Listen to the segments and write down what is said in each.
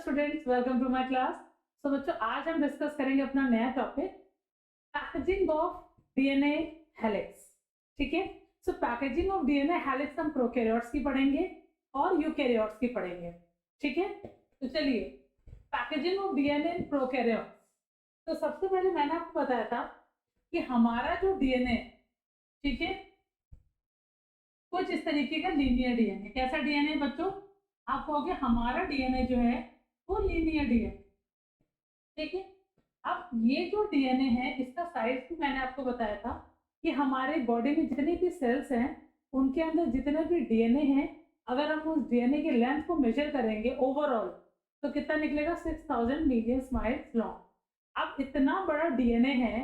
Students, welcome to my class. So बच्चों, आज हम डिस्कस करेंगे अपना नया topic packaging of DNA helix. ठीक है। So packaging of DNA helix हम प्रोकैरियोट्स की पढ़ेंगे और यूकैरियोट्स की पढ़ेंगे। ठीक है। तो चलिए, packaging of DNA in prokaryotes. तो सबसे पहले मैंने आपको बताया था कि हमारा जो डीएनए, ठीक है, कुछ इस तरीके का लीनियर डीएनए। कैसा डीएनए बच्चों? आप कहोगे हमारा डीएनए जो है वो लीनियर डीएनए। ठीक है। अब ये जो डीएनए है इसका साइज भी मैंने आपको बताया था कि हमारे बॉडी में जितने भी सेल्स हैं उनके अंदर जितने भी डीएनए हैं, अगर हम उस डीएनए के लेंथ को मेजर करेंगे ओवरऑल तो कितना निकलेगा? 6000 मिलियन माइल्स लॉन्ग। अब इतना बड़ा डीएनए है,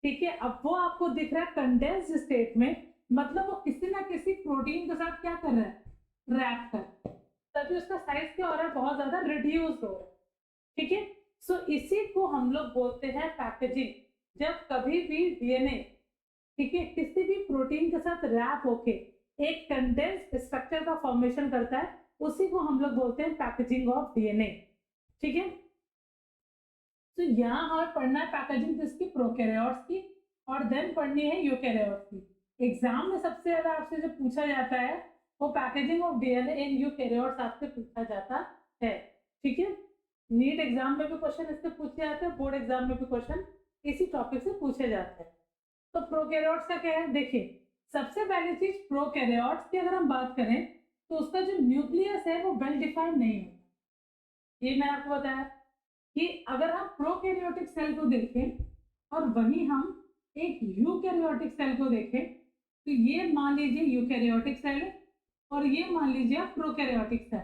ठीक है, अब वो आपको दिख रहा है कंडेंस्ड स्टेट में, मतलब वो किसी ना किसी प्रोटीन के साथ क्या कर रहा है? रैप कर, तभी उसका साइज क्या हो रहा है? बहुत ज्यादा रिड्यूस हो रहा है। ठीक है। सो इसी को हम लोग बोलते हैं पैकेजिंग। जब कभी भी डीएनए, ठीक है, किसी भी प्रोटीन के साथ रैप होके एक कंडेंस्ड स्ट्रक्चर का फॉर्मेशन करता है, उसी को हम लोग बोलते हैं पैकेजिंग ऑफ डीएनए। ठीक है। तो यहाँ हमें पढ़ना है पैकेजिंग किसकी? प्रोकैरियोट्स की, और देन पढ़नी है यूकैरियोट्स की। एग्जाम में सबसे ज्यादा आपसे जो पूछा जाता है वो packaging of DNA in eukaryotes आपसे पूछा जाता है। ठीक है। नीट एग्जाम में भी क्वेश्चन इससे पूछे जाते हैं, बोर्ड एग्जाम में भी क्वेश्चन इसी टॉपिक से पूछे जाते हैं। तो प्रोकैरियोट्स का क्या है? देखिए, सबसे पहली चीज प्रोकैरियोट्स की अगर हम बात करें तो उसका जो न्यूक्लियस है वो वेल डिफाइंड नहीं होता। ये मैंने आपको बताया कि अगर हम प्रोकैरियोटिक सेल को देखें और वहीं हम एक यूकैरियोटिक सेल को देखें, तो ये मान लीजिए यूकैरियोटिक सेल है और ये मान लीजिए प्रोकैरियोटिक सेल।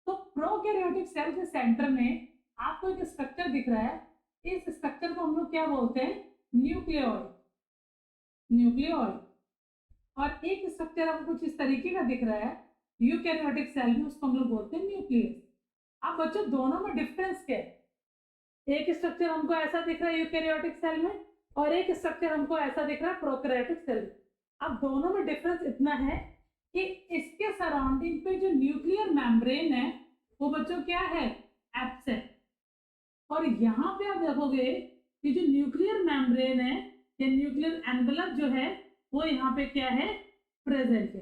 तो प्रोकैरियोटिक सेल के सेंटर में आपको एक स्ट्रक्चर दिख रहा है। इस स्ट्रक्चर को हम लोग क्या बोलते हैं? न्यूक्लियोइड। न्यूक्लियोइड। और एक स्ट्रक्चर हमको कुछ इस तरीके का दिख रहा है यूकैरियोटिक सेल में, उसको हम लोग बोलते हैं न्यूक्लियस। अब बच्चों, दोनों में डिफरेंस क्या है? एक स्ट्रक्चर हमको ऐसा दिख रहा है यूकैरियोटिक सेल में और एक स्ट्रक्चर हमको ऐसा दिख रहा है प्रोकैरियोटिक सेल में। अब दोनों में डिफरेंस इतना है कि इसके सराउंडिंग पे जो न्यूक्लियर मेम्ब्रेन है वो बच्चों क्या है? एब्सेंट। और यहाँ पे आप देखोगे कि जो न्यूक्लियर मेम्ब्रेन है या न्यूक्लियर एनवेलप जो है वो यहाँ पे क्या है? प्रेजेंट है।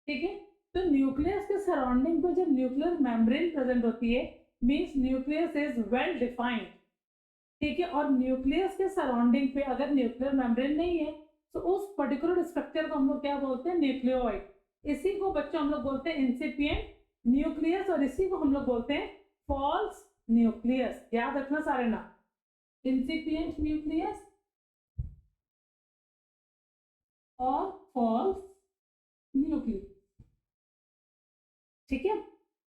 ठीक है। तो न्यूक्लियस के सराउंडिंग पे जब न्यूक्लियर मेम्ब्रेन प्रेजेंट होती है means nucleus is well defined. ठीक है। और न्यूक्लियस के सराउंडिंग पे अगर न्यूक्लियर मेम्ब्रेन नहीं है तो उस पर्टिकुलर स्ट्रक्चर को हम लोग क्या बोलते हैं? न्यूक्लियोइड। इसी को बच्चों हम लोग बोलते हैं इंसिपिएंट न्यूक्लियस, और इसी को हम लोग बोलते हैं फॉल्स न्यूक्लियस। याद रखना सारे नाम, इंसिपिएंट न्यूक्लियस और फॉल्स न्यूक्लियस। ठीक है।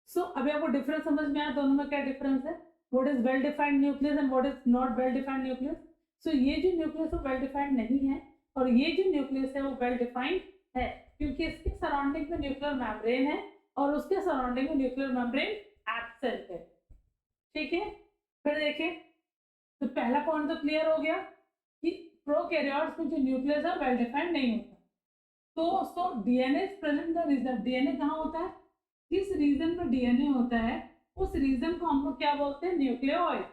सो अभी आपको डिफरेंस समझ में आया दोनों में क्या डिफरेंस है? What is well defined nucleus and what is not well defined nucleus. So ये जो न्यूक्लियस है वेल डिफाइंड नहीं है और ये जो न्यूक्लियस है वो वेल डिफाइंड है, क्योंकि इसके सराउंडिंग में न्यूक्लियर मेम्ब्रेन है और उसके सराउंडिंग में न्यूक्लियर मेम्ब्रेन एब्सेंट है। ठीक है। फिर देखिए, तो पहला पॉइंट तो क्लियर हो गया कि प्रोकैरियोट्स में जो न्यूक्लियस है वेल डिफाइंड नहीं होता। तो DNA present the region. DNA कहाँ होता है? किस रीजन में डीएनए होता है उस रीजन को हम लोग क्या बोलते हैं? न्यूक्लियोइड।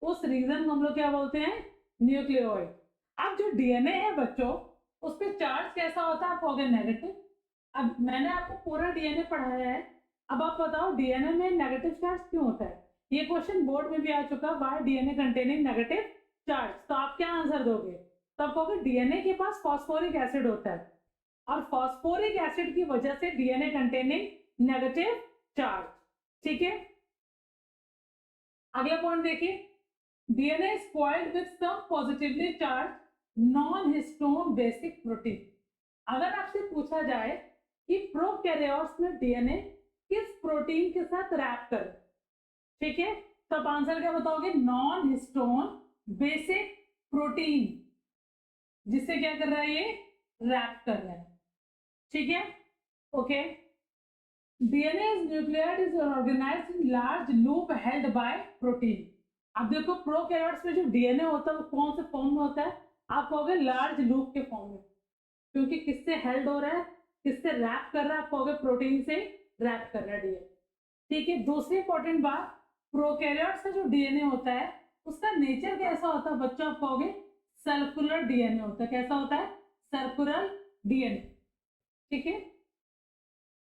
उस रीजन को हम लोग क्या बोलते हैं? न्यूक्लियोइड। अब जो डीएनए है बच्चों, उस पर चार्ज कैसा होता है? आप कहोगे नेगेटिव। अब मैंने आपको पूरा डीएनए पढ़ाया है, अब आप बताओ डीएनए में नेगेटिव चार्ज क्यों होता है? ये क्वेश्चन बोर्ड में भी आ चुका, why DNA containing negative charge. तो आप क्या आंसर दोगे? तो आप कहोगे डीएनए के पास फॉस्फोरिक एसिड होता है और फॉस्फोरिक एसिड की वजह से डीएनए कंटेनिंग नेगेटिव चार्ज। ठीक है। अगला पॉइंट देखिए, DNA is coiled with some positively charge non histone basic protein. अगर आपसे पूछा जाए कि प्रोकैरियोट्स में डीएनए किस प्रोटीन के साथ रैप करे, ठीक है, तो आप आंसर क्या बताओगे? नॉन हिस्टोन बेसिक प्रोटीन, जिससे क्या कर रहा है? ये रैप कर रहा है। ठीक है। Okay. DNA is nucleated is organized in large loop held by protein। अब देखो प्रोकैरियोट्स में जो डीएनए होता है वो कौन से फॉर्म में होता है? आप कहोगे लार्ज लूप के फॉर्म में, क्योंकि किससे हेल्ड हो रहा है? किससे रैप कर रहा है? आप कहोगे प्रोटीन से रैप कर रहा है डीएनए। ठीक है, दूसरी इंपॉर्टेंट बात, प्रोकैरियोट्स का जो डीएनए होता है उसका नेचर कैसा होता है बच्चों, आप कहोगे सर्कुलर डीएनए होता है। कैसा होता है? Circular DNA. ठीक है,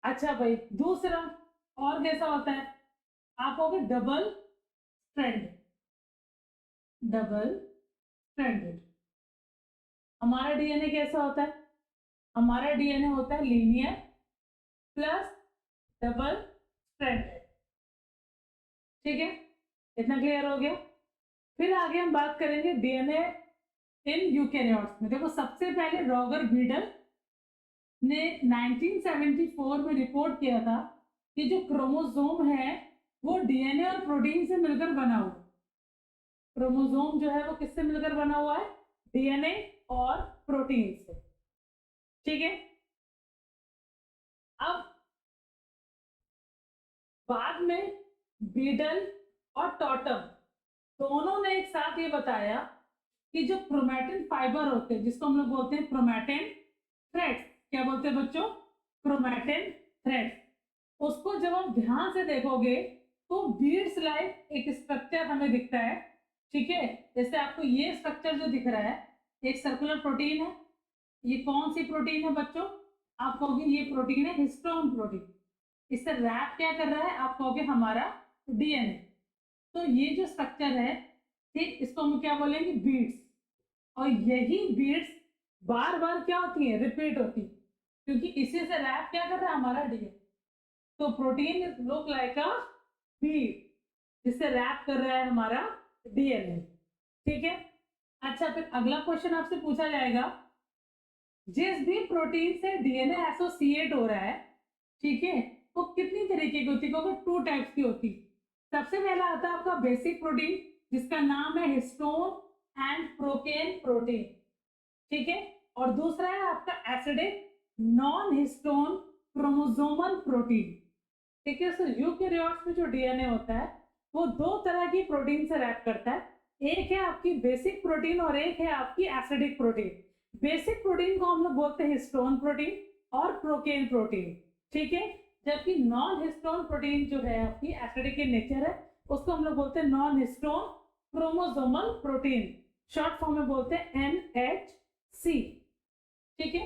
अच्छा भाई दूसरा और कैसा होता है, आप कहोगे डबल स्ट्रैंड। Double stranded. हमारा डीएनए कैसा होता है? हमारा डीएनए होता है लीनियर प्लस डबल स्ट्रैंडेड। ठीक है, इतना क्लियर हो गया। फिर आगे हम बात करेंगे डीएनए इन यूकेरियोट्स में। देखो सबसे पहले रॉगर बीडल ने 1974 में रिपोर्ट किया था कि जो क्रोमोसोम है वो डीएनए और प्रोटीन से मिलकर बना हुआ। क्रोमोसोम जो है वो किससे मिलकर बना हुआ है? डीएनए और प्रोटीन से। ठीक है, अब बाद में बीडल और टॉटम दोनों ने एक साथ ये बताया कि जो क्रोमैटिन फाइबर होते हैं, जिसको हम लोग बोलते हैं क्रोमैटिन थ्रेड्स, क्या बोलते हैं बच्चों? Chromatin threads. उसको जब आप ध्यान से देखोगे तो बीड्स लाइक एक स्ट्रक्चर हमें दिखता है। ठीक है, जैसे आपको ये स्ट्रक्चर जो दिख रहा है, एक सर्कुलर प्रोटीन है। ये कौन सी प्रोटीन है बच्चों? आप कहोगे ये प्रोटीन है हिस्टोन प्रोटीन। इससे रैप क्या कर रहा है? आप कहोगे हमारा डीएनए। तो ये जो स्ट्रक्चर है, ठीक, इसको हम क्या बोलेंगे? बीड्स। और यही बीड्स बार बार क्या होती है? रिपीट होती है, क्योंकि इसी से रैप क्या कर रहा है? हमारा डीएनए। तो प्रोटीन लुक लाइक अ बीड जिससे रैप कर रहा है हमारा डीएनए। ठीक है, अच्छा फिर अगला क्वेश्चन आपसे पूछा जाएगा, जिस भी प्रोटीन से डीएनए एसोसिएट हो रहा है, ठीक है, वो कितनी तरीके की होती है? टू टाइप्स की होती। सबसे पहला आता है आपका बेसिक प्रोटीन जिसका नाम है हिस्टोन एंड प्रोकेन प्रोटीन। ठीक है, और दूसरा है आपका acidic non histone chromosomal protein. ठीक है, सो यूकेरियोट्स में जो डीएनए होता है वो दो तरह की प्रोटीन से रैप करता है। एक है आपकी बेसिक प्रोटीन और एक है आपकी एसिडिक प्रोटीन। बेसिक प्रोटीन को हम लोग बोलते हैं हिस्टोन प्रोटीन और प्रोकेन प्रोटीन। ठीक है, जबकि नॉन हिस्टोन प्रोटीन जो है आपकी एसिडिक in नेचर है, उसको हम लोग बोलते हैं non histone chromosomal protein, short form में बोलते हैं NHC। ठीक है,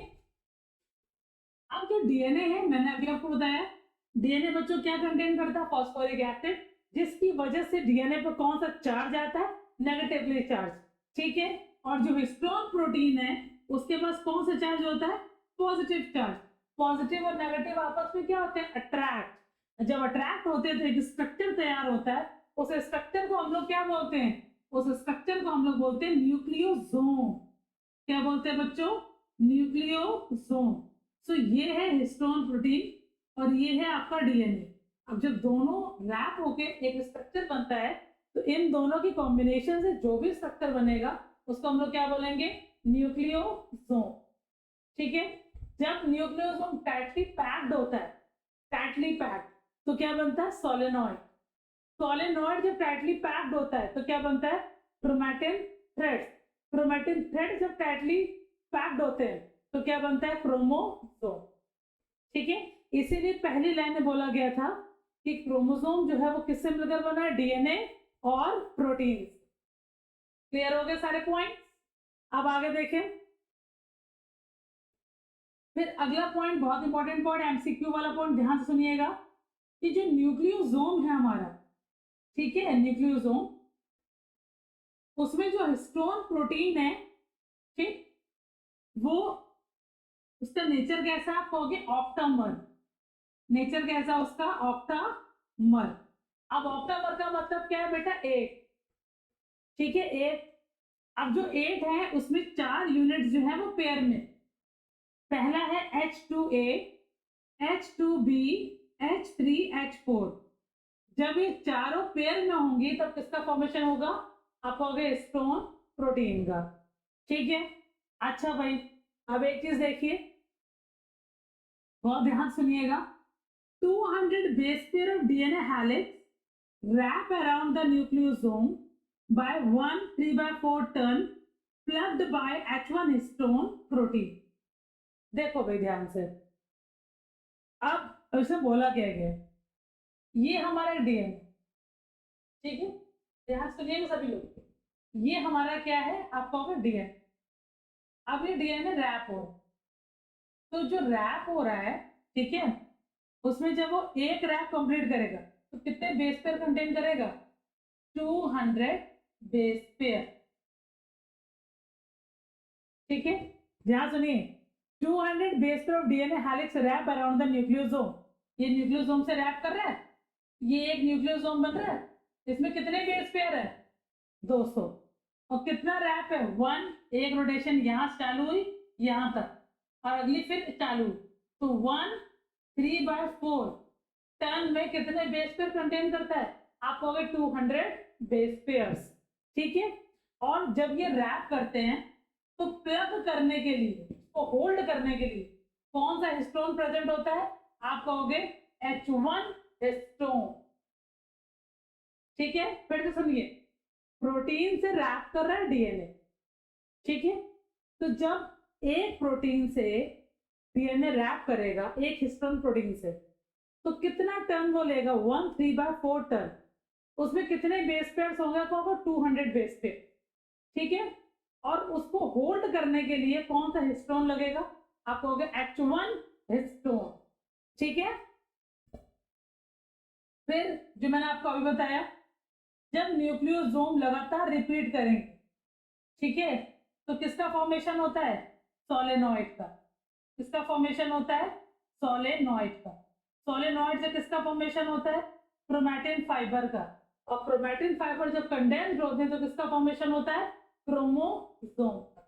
अब जो डीएनए है मैंने अभी आपको बताया, डीएनए बच्चों क्या कंटेन करता है? फॉस्फोरिक एसिड, जिसकी वजह से डीएनए पर कौन सा चार्ज आता है? Negatively charge. ठीक है, और जो हिस्टोन प्रोटीन है उसके पास कौन सा चार्ज होता है? Positive charge. पॉजिटिव और नेगेटिव आपस में क्या होते हैं? अट्रैक्ट। जब अट्रैक्ट होते हैं तो एक स्ट्रक्चर तैयार होता है। उस स्ट्रक्चर को हम लोग क्या बोलते हैं? उस स्ट्रक्चर को हम लोग बोलते हैं न्यूक्लियोसोम। क्या बोलते हैं बच्चों? न्यूक्लियोसोम। सो ये है हिस्टोन प्रोटीन और ये है आपका डीएनए। अब जब दोनों रैप होके एक स्ट्रक्चर बनता है तो इन दोनों की कॉम्बिनेशन से जो भी स्ट्रक्चर बनेगा उसको हम लोग क्या बोलेंगे? न्यूक्लियोसोम। ठीक है, जब न्यूक्लियोसोम टाइटली पैक्ड होता है, टाइटली पैक्ड, तो क्या बनता है? सोलेनॉइड। सोलेनॉइड जब टाइटली पैक्ड होता है तो क्या बनता है? Chromatin threads. क्रोमैटिन थ्रेड जब टाइटली पैक्ड होते हैं तो क्या बनता है? क्रोमोसोम। ठीक है, इसीलिए पहली लाइन में बोला गया था कि क्रोमोसोम जो है वो किससे मिलकर बना है? डीएनए और प्रोटीन। क्लियर हो गए सारे पॉइंट? अब आगे देखें, फिर अगला पॉइंट बहुत इंपॉर्टेंट पॉइंट, एमसीक्यू वाला पॉइंट, ध्यान से सुनिएगा कि जो न्यूक्लियोसोम है हमारा, ठीक है, न्यूक्लियोसोम, उसमें जो हिस्टोन प्रोटीन है, ठीक, वो उसका नेचर कैसा? आप कहोगे ऑक्टामर। नेचर कैसा उसका? ऑक्टामर। अब ऑक्टामर का मतलब क्या है बेटा? एट। ठीक है, एट। अब जो एट है उसमें चार यूनिट जो है वो पेयर में, पहला है H2A, H2B, H3H4। जब ये चारों पेयर में होंगी तब किसका फॉर्मेशन होगा? आप कहोगे हिस्टोन प्रोटीन का। ठीक है, अच्छा भाई अब एक चीज देखिए, बहुत ध्यान सुनिएगा, 200 base pair of DNA helix wrap around the nucleosome by 1 3/4 turn plugged by H1 histone protein। देखो भाई ध्यान से, अब इसे बोला क्या गया, ये हमारा डीएनए, ठीक है, ध्यान सुनिएगा सभी लोग, ये हमारा क्या है, आपका होगा डीएनए। अब ये डीएनए रैप हो रहा है, तो जो रैप हो रहा है, ठीक है, उसमें जब वो एक रैप कंप्लीट करेगा तो कितने बेस पेयर कंटेन करेगा, 200 बेस पेयर, ठीक है, ध्यान सुनिए, 200 base pair of DNA helix wrap around the nucleosome, ये न्यूक्लियोसोम से रैप कर रहा है, ये एक न्यूक्लियोसोम बन रहा है, इसमें कितने बेस पेयर है, 200, और कितना रैप है, 1, एक रोटेशन यहां से चालू हुई यहां तक, और अगली फिर चालू, तो 1 3/4 टन में कितने बेस पेयर कंटेन करता है, आप कहोगे 200 बेस पेयर्स, ठीक है। और जब ये रैप करते हैं तो प्लग करने के लिए, तो होल्ड करने के लिए कौन सा हिस्टोन प्रेजेंट होता है, आप कहोगे H1 हिस्टोन, ठीक है। फिर से सुनिए, प्रोटीन से रैप कर रहा है डीएनए, ठीक है, तो जब एक प्रोटीन से डीएनए रैप करेगा एक हिस्टोन प्रोटीन से, तो कितना टन वो लेगा, 1 3/4 टन, उसमें कितने बेस पेयर्स होंगे, आपको होगा 200 बेस पेयर, ठीक है। और उसको होल्ड करने के लिए कौन सा हिस्टोन लगेगा, आप कहोगे H1 हिस्टोन, ठीक है। फिर जो मैंने आपको अभी बताया, जब न्यूक्लियोसोम लगातार रिपीट करेंगे, ठीक है, तो किसका फॉर्मेशन होता है, सोलेनॉइड का, किसका फॉर्मेशन होता है, सोलेनॉइड का, सोलेनॉइड से किसका फॉर्मेशन होता है, क्रोमैटिन फाइबर का, और क्रोमैटिन फाइबर जब कंडेंस्ड होते हैं तो किसका फॉर्मेशन होता है, क्रोमोसोम का,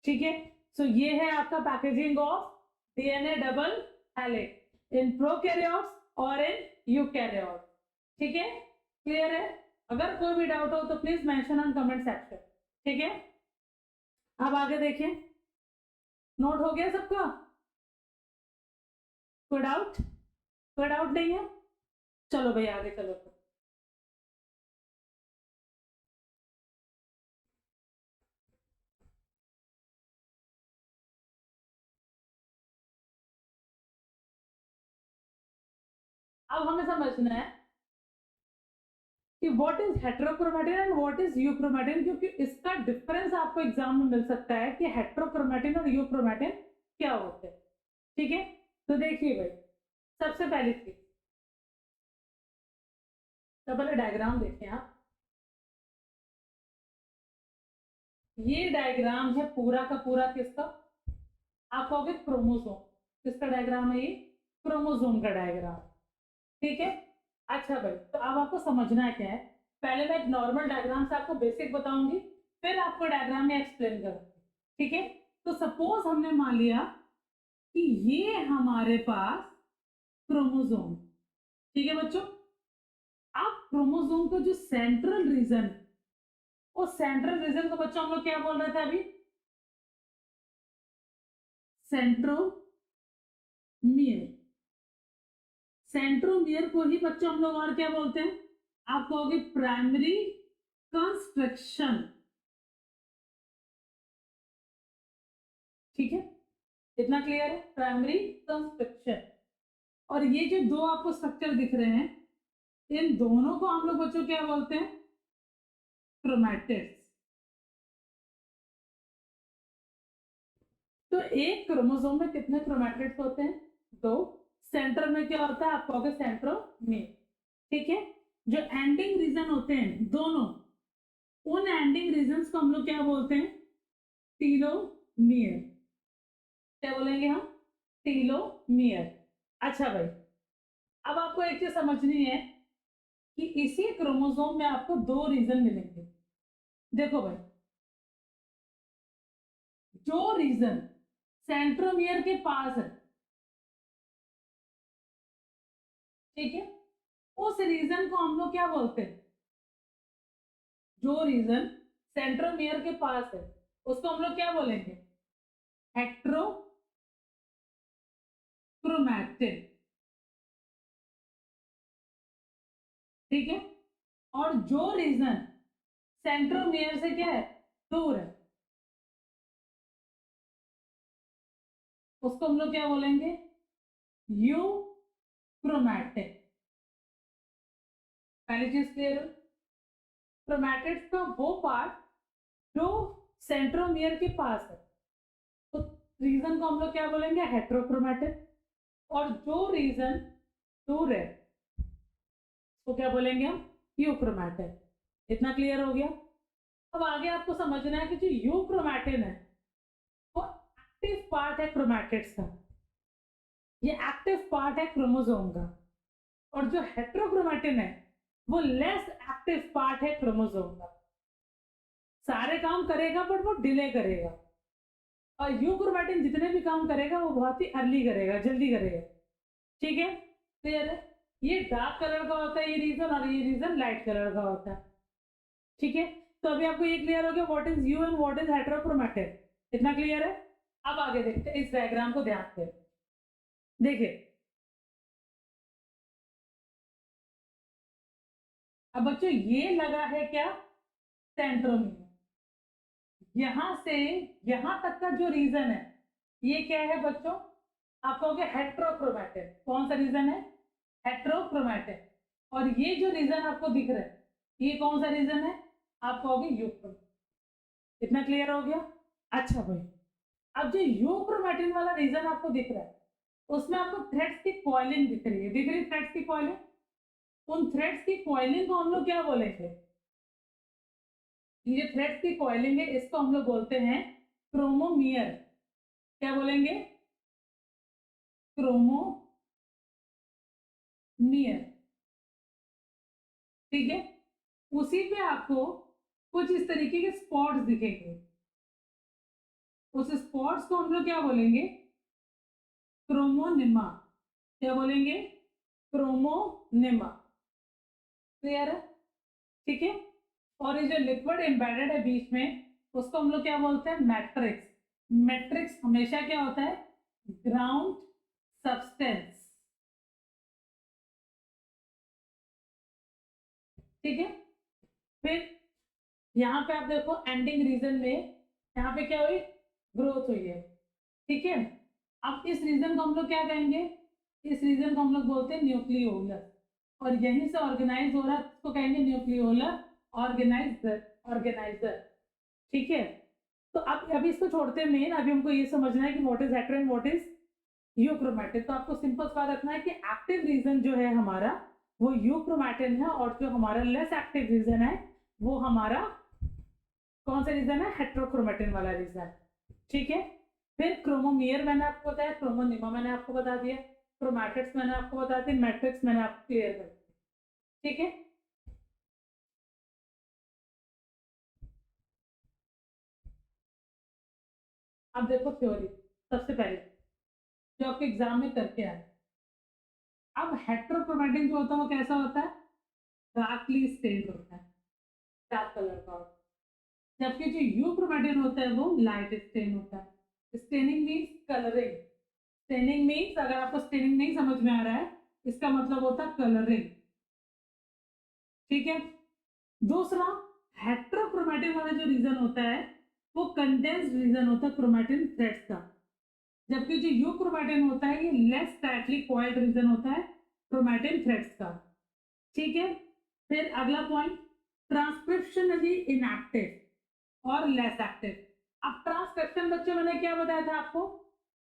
ठीक है। सो ये है आपका packaging of DNA double helix in prokaryotes और इन यूकैरियोट्स, ठीक है, क्लियर है। अगर कोई भी डाउट हो तो please mention on comment section, ठीक है। अब आगे देखिए, नोट हो गया सबका, कोई डाउट, कोई डाउट नहीं है, चलो भाई आगे चलो। अब हमें समझना है कि what is heterochromatin and what is euchromatin, क्योंकि इसका डिफरेंस आपको एग्जाम में मिल सकता है कि हेटेरोक्रोमैटिन और यूक्रोमैटिन क्या होते हैं, ठीक है। तो देखिए भाई, सबसे पहली चीज, तो पहले डायग्राम देखें आप, ये डायग्राम है पूरा का पूरा किसका, आप कहोगे क्रोमोसोम, किसका डायग्राम है ये, क्रोमोसोम का डायग्राम, ठीक है। अच्छा भाई, तो अब आपको समझना क्या है, पहले मैं एक नॉर्मल डायग्राम से आपको बेसिक बताऊंगी, फिर आपको डायग्राम में एक्सप्लेन करूंगी, ठीक है। तो सपोज हमने मान लिया कि ये हमारे पास क्रोमोसोम, ठीक है बच्चों। अब क्रोमोसोम का जो सेंट्रल रीजन, उस सेंट्रल रीजन को बच्चों हम लोग क्या बोल रहे थे अभी, सेंट्रोमियर, सेंट्रोमियर को ही बच्चों हम लोग और क्या बोलते हैं, आप कहोगे प्राइमरी कंस्ट्रक्शन, ठीक है, इतना क्लियर है, प्राइमरी कंस्ट्रक्शन। और ये जो दो आपको स्ट्रक्चर दिख रहे हैं, इन दोनों को हम लोग बच्चों क्या बोलते हैं, क्रोमैटिड्स। तो एक क्रोमोसोम में कितने क्रोमैटिड्स होते हैं, दो, सेंटर में क्या होता है, आप कहोगे सेंट्रोमियर, ठीक है। जो एंडिंग रीजन होते हैं दोनों, उन एंडिंग रीजन को हम लोग क्या बोलते हैं, टीलोमियर, क्या बोलेंगे हम, टीलोमियर। अच्छा भाई, अब आपको एक चीज समझनी है कि इसी क्रोमोसोम में आपको दो रीजन मिलेंगे, देखो भाई, जो रीजन सेंट्रोमियर के पास है, ठीक है, उस रीजन को हम लोग क्या बोलते हैं, जो रीजन सेंट्रोमियर के पास है उसको हम लोग क्या बोलेंगे, हेट्रोक्रोमैटिन, ठीक है। और जो रीजन सेंट्रोमियर से क्या है, दूर है, उसको हम लोग क्या बोलेंगे, यूक्रोमैटिन, पहली चीज क्लियर है। क्रोमैटिड्स का वो पार्ट जो सेंट्रोमियर के पास है, तो रीजन को हम लोग क्या बोलेंगे, हेट्रोक्रोमैटिड। और जो रीजन दूर है तो क्या बोलेंगे हम, यूक्रोमैटिन। इतना क्लियर हो गया। अब आगे आपको समझना है कि जो यूक्रोमैटिन है वो एक्टिव पार्ट है क्रोमैटिड्स का, ये एक्टिव पार्ट है क्रोमोसोम का। और जो हेट्रोक्रोमैटिन है वो लेस एक्टिव पार्ट है क्रोमोसोम का। सारे काम करेगा बट वो डिले करेगा। और यूक्रोमैटिन जितने भी काम करेगा वो बहुत ही अर्ली करेगा, जल्दी करेगा। ठीक है, क्लियर है। ये डार्क कलर का होता है ये रीजन, और ये रीजन लाइट कलर का होता है। ठीक है, तो अभी आपको ये क्लियर हो गया what is you and what is heterochromatin. इतना क्लियर है। अब आगे देखते हैं इस डायग्राम को ध्यान से देखिए। अब बच्चों ये लगा है क्या, सेंट्रोमियर। यहां से यहां तक का जो रीजन है ये क्या है बच्चों, आप कहोगे हेट्रोक्रोमैटिन। कौन सा रीजन है, हेट्रोक्रोमैटिन। और ये जो रीजन आपको दिख रहा है ये कौन सा रीजन है, आप कहोगे यूक्रोमैटिन। इतना क्लियर हो गया। अच्छा भाई, अब जो यूक्रोमैटिन वाला रीजन आपको दिख रहा है उसमें आपको थ्रेड्स की कॉइलिंग दिख रही है, दिख रही थ्रेड्स की कॉइलिंग। उन थ्रेड्स की कॉइलिंग को हम लोग क्या बोलेंगे, ये थ्रेड्स की कॉइलिंग है इसको हम लोग बोलते हैं क्रोमोमियर। क्या बोलेंगे, क्रोमोमियर। ठीक है, उसी पे आपको कुछ इस तरीके के स्पॉट्स दिखेंगे। उस स्पॉट्स को हम लोग क्या बोलेंगे, क्रोमोनिमा। क्या बोलेंगे, क्रोमोनिमा। क्लियर है। ठीक है, और ये जो लिक्विड एम्बेडेड है बीच में उसको हम लोग क्या बोलते हैं, मैट्रिक्स। मैट्रिक्स हमेशा क्या होता है, ग्राउंड सब्सटेंस। ठीक है, फिर यहाँ पे आप देखो एंडिंग रीजन में यहाँ पे क्या हुई, ग्रोथ हुई है। ठीक है, अब इस रीजन को हम लोग क्या कहेंगे, इस रीजन को हम लोग बोलते हैं न्यूक्लियोलर। और यहीं से ऑर्गेनाइज हो रहा है उसको कहेंगे न्यूक्लियोलर ऑर्गेनाइजर, ऑर्गेनाइजर। ठीक है, तो अब अभी इसको छोड़ते हैं मेन, अभी हमको ये समझना है कि what is hetero and what is euchromatin. तो आपको सिंपल सा रखना है कि एक्टिव रीजन जो है हमारा वो यूक्रोमैटिन है, और जो हमारा लेस एक्टिव रीजन है वो हमारा कौन सा रीजन है, हेट्रोक्रोमैटिन वाला रीजन। ठीक है, फिर क्रोमोमियर मैंने आपको बताया, क्रोमोनिमा मैंने आपको बता दिया, क्रोमैटिड्स मैंने आपको बता दिया, मैट्रिक्स मैंने आपको क्लियर कर दिया। ठीक है, अब देखो थ्योरी सबसे पहले जो आपके एग्जाम में करके आए। अब हेट्रोक्रोमैटिन जो होता है वो कैसा होता है, डार्कली स्टेन्ड होता है, डार्क कलर का होता है। जबकि जो यूक्रोमैटिन होता है वो लाइट स्टेन होता है। Staining means colouring. Staining means, अगर आपको स्टेनिंग नहीं समझ में आ रहा है इसका मतलब होता है कलरिंग। ठीक है, दूसरा हेट्रोक्रोमैटिन वाला जो रीजन होता है वो कंडेंस्ड रीजन होता है क्रोमैटिन थ्रेड्स का। जबकि जो यूक्रोमैटिन होता है ये लेस टाइटली कॉइल्ड रीजन होता है क्रोमैटिन थ्रेड्स का। ठीक है, फिर अगला पॉइंट, ट्रांसक्रिप्शनली इनएक्टिव और लेस एक्टिव। अब ट्रांसक्रिप्शन बच्चों मैंने क्या बताया था आपको,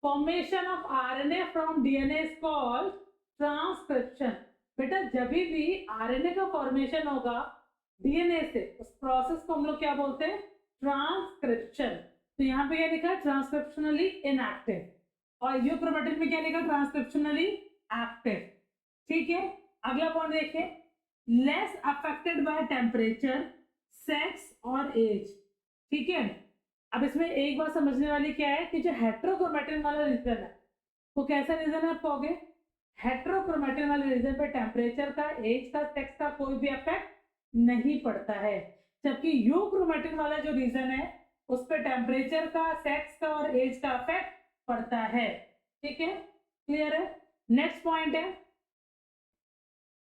formation of RNA from DNA is called transcription. बेटा जब भी आरएनए का फॉर्मेशन होगा डीएनए से उस प्रोसेस को हम लोग क्या बोलते हैं, ट्रांसक्रिप्शन। तो यहाँ पे क्या लिखा है, ट्रांसक्रिप्शनली इनएक्टिव। और यूक्रोमैटिन में क्या लिखा, ट्रांसक्रिप्शनली एक्टिव। ठीक है, अगला पॉइंट देखिए, less affected by temperature, sex और एज। ठीक है, अब इसमें एक बात समझने वाली क्या है कि जो हेट्रोक्रोमैटिन वाला रीजन है वो कैसा रीजन है, आप कहोगे हेट्रोक्रोमैटिन वाले रीजन पे टेम्परेचर का, एज का, सेक्स का कोई भी इफेक्ट नहीं पड़ता है। जबकि यूक्रोमैटिन वाला जो रीजन है उस पर टेम्परेचर का, सेक्स का और एज का इफेक्ट पड़ता है। ठीक है, क्लियर है। नेक्स्ट पॉइंट है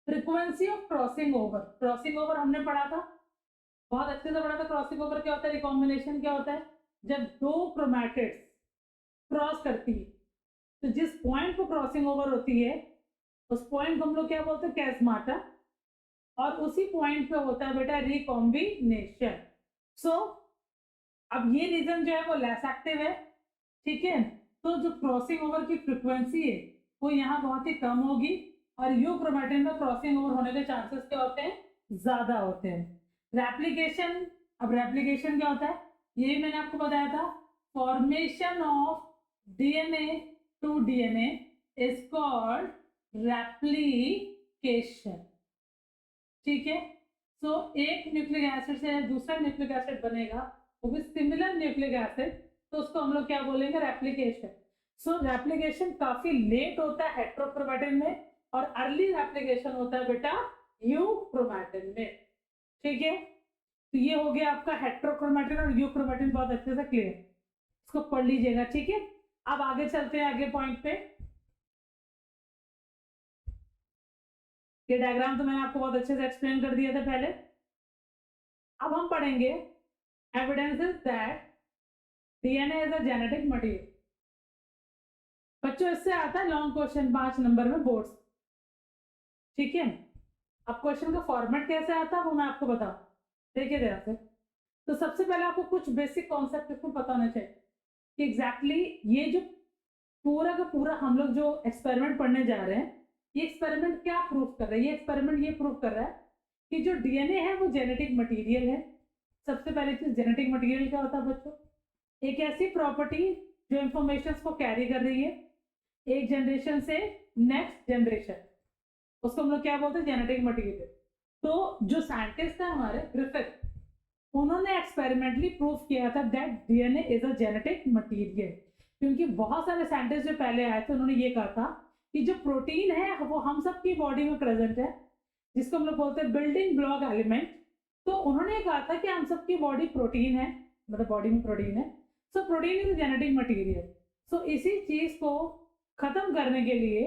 frequency of crossing over. Crossing over हमने पढ़ा था, बहुत अच्छे से पढ़ा था। क्रॉसिंग ओवर क्या होता है, रिकॉम्बिनेशन क्या होता है, जब दो क्रोमैटिड्स क्रॉस करती है तो जिस पॉइंट को क्रॉसिंग ओवर होती है उस पॉइंट को हम लोग क्या बोलते हैं, कैस्माटा। और उसी पॉइंट पे होता है बेटा रिकॉम्बिनेशन। सो अब ये रीजन जो है वो लेस एक्टिव है, ठीक है। तो जो क्रॉसिंग ओवर की फ्रीक्वेंसी है वो यहाँ बहुत ही कम होगी, और यूक्रोमेटिन में क्रॉसिंग ओवर होने के चांसेस क्या होते हैं, ज्यादा होते हैं। रेप्लिकेशन, अब रेप्लिकेशन क्या होता है, ये भी मैंने आपको बताया था, formation of DNA to DNA is called replication, ठीक है। सो एक न्यूक्लिक एसिड से दूसरा न्यूक्लिक एसिड बनेगा, वो भी सिमिलर न्यूक्लिक एसिड, तो उसको हम लोग क्या बोलेंगे, रेप्लिकेशन। सो रेप्लिकेशन काफी लेट होता है हेट्रोक्रोमैटिन में, और अर्ली रेप्लिकेशन होता है बेटा यूक्रोमैटिन में, ठीक है। तो ये हो गया आपका हेट्रोक्रोमैटिन और यूक्रोमैटिन, बहुत अच्छे से क्लियर, इसको पढ़ लीजिएगा, ठीक है। अब आगे चलते हैं आगे पॉइंट पे। ये डायग्राम तो मैंने आपको बहुत अच्छे से एक्सप्लेन कर दिया था पहले। अब हम पढ़ेंगे evidences that DNA is a genetic material. बच्चों इससे आता है लॉन्ग क्वेश्चन 5 नंबर में बोर्ड्स, ठीक है। अब क्वेश्चन का फॉर्मेट कैसे आता है वो मैं आपको बताऊं, देखिए ध्यान से। तो सबसे पहले आपको कुछ बेसिक कॉन्सेप्ट इसमें पता होना चाहिए कि एग्जैक्टली ये जो पूरा का पूरा हम लोग जो एक्सपेरिमेंट पढ़ने जा रहे हैं, ये एक्सपेरिमेंट क्या प्रूव कर रहा है, ये एक्सपेरिमेंट ये प्रूव कर रहा है कि जो डीएनए है वो जेनेटिक मटेरियल है। सबसे पहले चीज, जेनेटिक मटेरियल क्या होता है बच्चों, एक ऐसी प्रॉपर्टी जो इंफॉर्मेशन को कैरी कर रही है एक जनरेशन से नेक्स्ट जनरेशन, उसको हम लोग क्या बोलते हैं, जेनेटिक मटेरियल। तो जो साइंटिस्ट है हमारे ग्रिफिथ, उन्होंने एक्सपेरिमेंटली प्रूव किया था that DNA is a genetic material, क्योंकि बहुत सारे साइंटिस्ट जो पहले आए थे उन्होंने ये कहा था कि जो प्रोटीन है वो हम सब की बॉडी में प्रेजेंट है, जिसको हम लोग बोलते हैं बिल्डिंग ब्लॉक एलिमेंट। तो उन्होंने कहा था कि हम सब की बॉडी प्रोटीन है, मतलब बॉडी में प्रोटीन है, so protein is genetic material. So इसी चीज को खत्म करने के लिए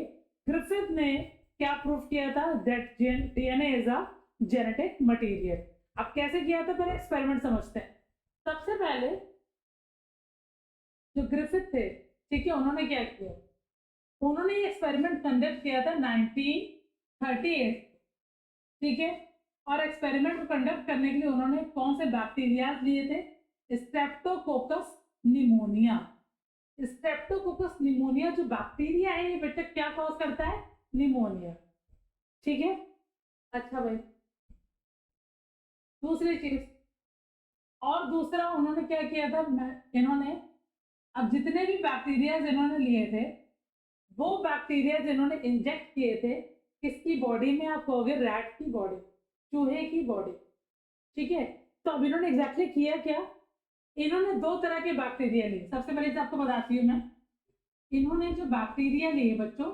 ग्रिफिथ ने क्या प्रूव किया था, that DNA is a genetic material. अब कैसे किया था, पहले एक्सपेरिमेंट समझते हैं। सबसे पहले जो ग्रिफिथ थे, ठीक है, उन्होंने क्या किया, उन्होंने ये एक्सपेरिमेंट कंडक्ट किया था 1938, ठीक है। और एक्सपेरिमेंट को कंडक्ट करने के लिए उन्होंने कौन से बैक्टीरिया लिए थे, स्ट्रेप्टोकोकस निमोनिया। स्ट्रेप्टोकोकस निमोनिया जो बैक्टीरिया है, ये बेटा क्या कॉज करता है, निमोनिया, ठीक है। अच्छा भाई, दूसरी चीज, और दूसरा उन्होंने क्या किया था, इन्होंने अब जितने भी बैक्टीरिया इन्होंने लिए थे, वो बैक्टीरिया जिन्होंने इंजेक्ट किए थे किसकी बॉडी में, आप कहोगे रैट की बॉडी, चूहे की बॉडी, ठीक है। तो अब इन्होंने एग्जैक्टली किया क्या, इन्होंने दो तरह के बैक्टीरिया लिए। सबसे पहले आपको बताती हूँ मैं, इन्होंने जो बैक्टीरिया लिए बच्चों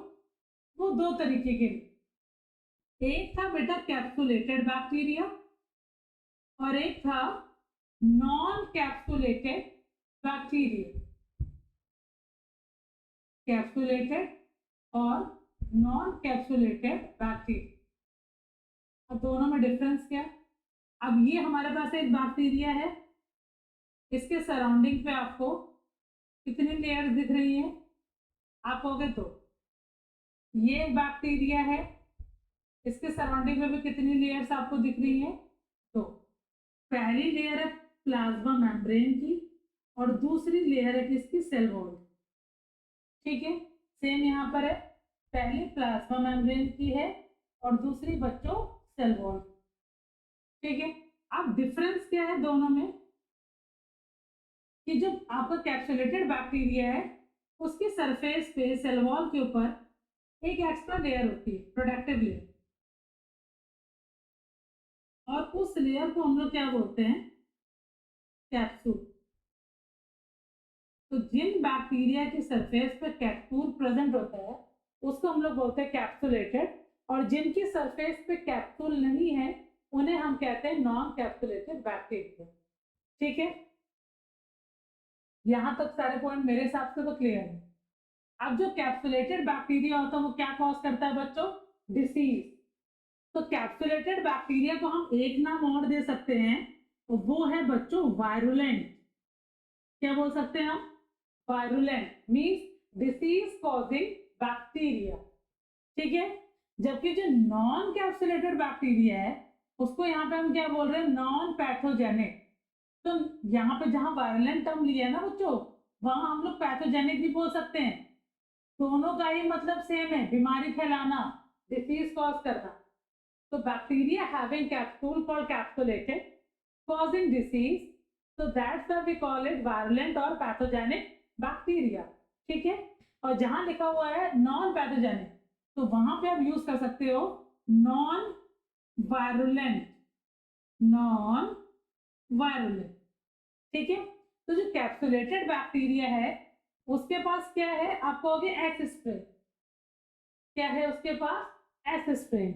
वो दो तरीके के लिए, एक था बेटा कैप्सुलेटेड बैक्टीरिया और एक था नॉन कैप्सुलेटेड बैक्टीरिया। कैप्सुलेटेड और नॉन कैप्सुलेटेड बैक्टीरिया, अब दोनों में डिफरेंस क्या। अब ये हमारे पास एक बैक्टीरिया है, इसके सराउंडिंग पे आपको कितनी लेयर्स दिख रही है, आप कहोगे तो ये एक बैक्टीरिया है, इसके सराउंडिंग में भी कितनी लेयर्स आपको दिख रही है, तो पहली लेयर है प्लाज्मा मेम्ब्रेन की और दूसरी लेयर है किसकी, सेल वॉल, ठीक है। सेम यहाँ पर है, पहली प्लाज्मा मेम्ब्रेन की है और दूसरी बच्चों सेल वॉल, ठीक है। अब डिफरेंस क्या है दोनों में, कि जो आपका कैप्सुलेटेड बैक्टीरिया है उसकी सरफेस पे सेल वॉल के ऊपर एक एक्स्ट्रा लेयर होती है, प्रोडक्टिव लेयर, और उस लेयर को हम लोग क्या बोलते हैं, कैप्सूल। तो जिन बैक्टीरिया की सरफेस पे कैप्सूल प्रेजेंट होता है उसको हम लोग बोलते हैं कैप्सुलेटेड, और जिनकी सरफेस पे कैप्सूल नहीं है उन्हें हम कहते हैं नॉन कैप्सुलेटेड बैक्टीरिया, ठीक है। यहां तक सारे पॉइंट मेरे हिसाब से तो क्लियर है। अब जो कैप्सुलेटेड बैक्टीरिया होता है वो क्या कॉज करता है बच्चों, डिसीज। तो कैप्सुलेटेड बैक्टीरिया को हम एक नाम और दे सकते हैं, तो वो है बच्चों वायरुलेंट। क्या बोल सकते हैं हम, virulent means disease causing bacteria, ठीक है। जबकि जो नॉन कैप्सुलेटेड बैक्टीरिया है उसको यहाँ पे हम क्या बोल रहे हैं, नॉन पैथोजेनिक। तो यहाँ पे जहाँ वायलेंट टर्म लिया है ना बच्चों, वहां हम लोग पैथोजेनिक भी बोल सकते हैं। दोनों का ही मतलब सेम है, बीमारी फैलाना, डिसीज कॉज करना। तो bacteria having capsule called capsulated causing disease, so that's why we call it virulent और pathogenic bacteria। ठीक है, और जहां लिखा हुआ है नॉन पैथोजेनिक, तो वहां पे आप यूज कर सकते हो नॉन वायरुलेंट, नॉन वायरुलेंट। ठीक है, तो जो कैप्सुलेटेड बैक्टीरिया है उसके पास क्या है, आप कहोगे एस स्प्रेन। क्या है उसके पास, एस स्प्रेन।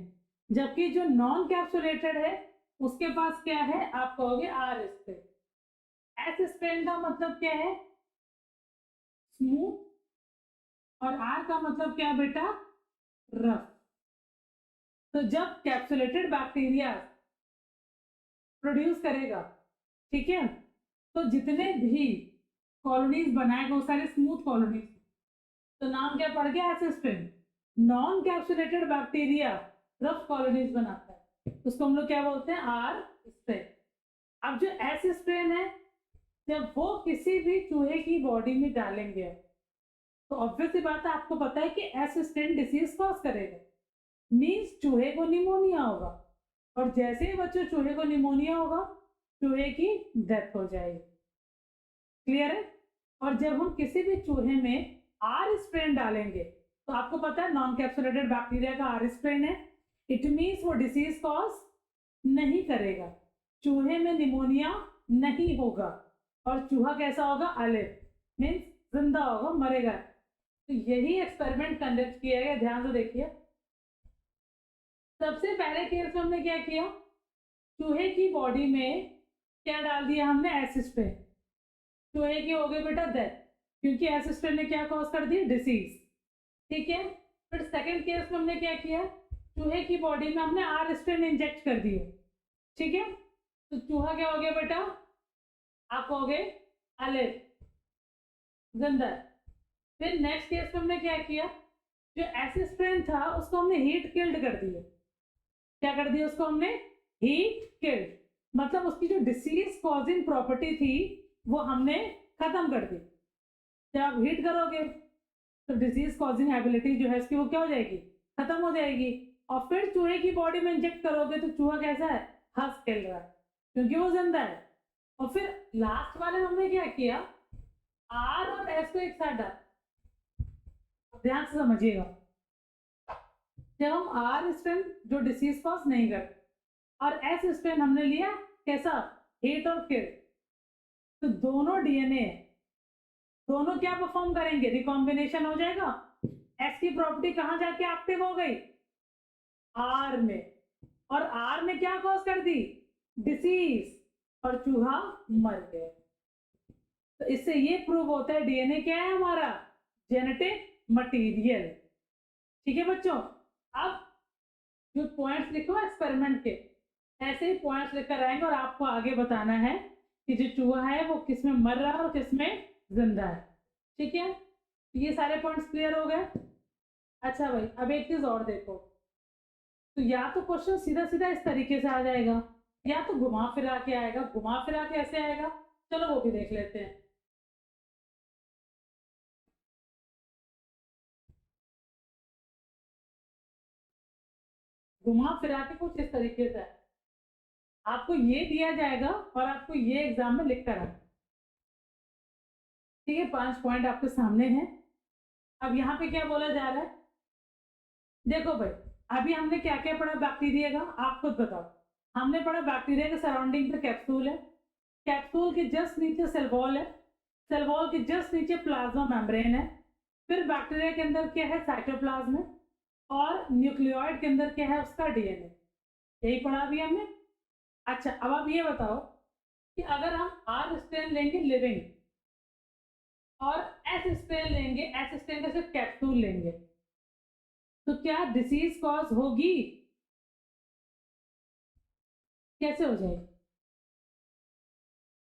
जबकि जो नॉन कैप्सुलेटेड है उसके पास क्या है, आप कहोगे आर स्प्रेन। एस स्प्रेन का मतलब क्या है, स्मूथ, और आर का मतलब क्या है बेटा, रफ। तो जब कैप्सुलेटेड बैक्टीरिया प्रोड्यूस करेगा, ठीक है, तो जितने भी कॉलोनीज बनाएगा वो सारे स्मूथ कॉलोनीज। तो नाम क्या पड़ गया, S sprain. Non capsulated bacteria rough colonies बनाता है, उसको हम लोग क्या बोलते हैं, आर स्प्रेन। अब जो एस स्प्रेन है, जब वो किसी भी चूहे की बॉडी में डालेंगे, तो ऑब्वियस सी बात है, आपको पता है कि एस स्प्रेन डिसीज कॉज करेगा, मींस चूहे को निमोनिया होगा, और जैसे ही बच्चों चूहे को निमोनिया होगा, चूहे की डेथ हो जाएगी। क्लियर है। और जब हम किसी भी चूहे में आर स्प्रेन डालेंगे, तो आपको पता है नॉन कैप्सुलेटेड बैक्टीरिया का आर स्प्रेन है, इट मींस वो डिसीज कॉज नहीं करेगा, चूहे में निमोनिया नहीं होगा, और चूहा कैसा होगा, अलिव, मींस जिंदा होगा, मरेगा। तो यही एक्सपेरिमेंट कंडक्ट किया गया, ध्यान से देखिए। सबसे पहले केस में हमने क्या किया, चूहे की बॉडी में क्या डाल दिया हमने, एस स्प्रेन। चूहे की हो गई बेटा डेथ, क्योंकि एस स्प्रेन ने क्या कॉज कर दिया, डिसीज। ठीक है, फिर सेकंड केस में हमने क्या किया, चूहे की बॉडी में हमने आर स्प्रेन इंजेक्ट कर दिए। ठीक है, तो चूहा क्या हो गया बेटा, आप हो गए अलिव, जिंदा। फिर नेक्स्ट केस में हमने क्या किया, जो एस स्प्रेन था उसको हमने हीट किल्ड कर दिया। क्या कर दिया उसको हमने, हीट किल्ड, मतलब उसकी जो डिसीज कॉजिंग प्रॉपर्टी थी वो हमने खत्म कर दी। जब आप हीट करोगे तो डिजीज कॉजिंग एबिलिटी जो है उसकी वो क्या हो जाएगी, खत्म हो जाएगी। और फिर चूहे की बॉडी में इंजेक्ट करोगे तो चूहा कैसा है, हंस खेल रहा है, क्योंकि वो जिंदा है। और फिर लास्ट वाले में हमने क्या किया, आर और एस को एक साथ डाल, ध्यान से समझिएगा। जब हम आर स्ट्रेन जो डिसीज कॉज नहीं करते, और एस स्ट्रेन हमने लिया कैसा, हीट और किल, तो दोनों डीएनए, दोनों क्या परफॉर्म करेंगे, रिकॉम्बिनेशन हो जाएगा। एस की प्रॉपर्टी कहां जाके एक्टिव हो गई, आर में, और आर ने क्या कॉज कर दी, डिसीज, और चूहा मर गया। तो इससे ये प्रूव होता है डीएनए क्या है हमारा, जेनेटिक मटेरियल। ठीक है बच्चों, अब जो पॉइंट्स लिखो एक्सपेरिमेंट के, ऐसे ही पॉइंट्स लिखकर आएंगे, और आपको आगे बताना है कि जो चूहा है वो किसमें मर रहा है और किसमें जिंदा है। ठीक है, ये सारे पॉइंट्स क्लियर हो गए। अच्छा भाई, अब एक चीज और देखो, तो या तो क्वेश्चन सीधा सीधा इस तरीके से आ जाएगा, या तो घुमा फिरा के आएगा। घुमा फिरा के ऐसे आएगा, चलो वो भी देख लेते हैं। घुमा फिरा के कुछ इस तरीके से आपको ये दिया जाएगा, और आपको ये एग्जाम में लिख कर आना। ठीक है, 5 पॉइंट आपके सामने हैं। अब यहाँ पे क्या बोला जा रहा है, देखो भाई, अभी हमने क्या क्या पढ़ा बैक्टीरिया का, आप खुद बताओ। हमने पढ़ा बैक्टीरिया के सराउंडिंग पे कैप्सूल है, कैप्सूल के जस्ट नीचे सेल वॉल है, सेल वॉल के जस्ट नीचे प्लाज्मा मेम्ब्रेन है, फिर बैक्टीरिया के अंदर क्या है, साइटोप्लाज्म है, और न्यूक्लियोइड के अंदर क्या है, उसका डीएनए। यही पढ़ा अभी हमने। अच्छा, अब आप ये बताओ कि अगर हम आर स्ट्रेन लेंगे लिविंग, और एस स्ट्रेन लेंगे, एस स्ट्रेन का सिर्फ कैप्सूल लेंगे, तो क्या डिसीज कॉज होगी, कैसे हो जाएगी,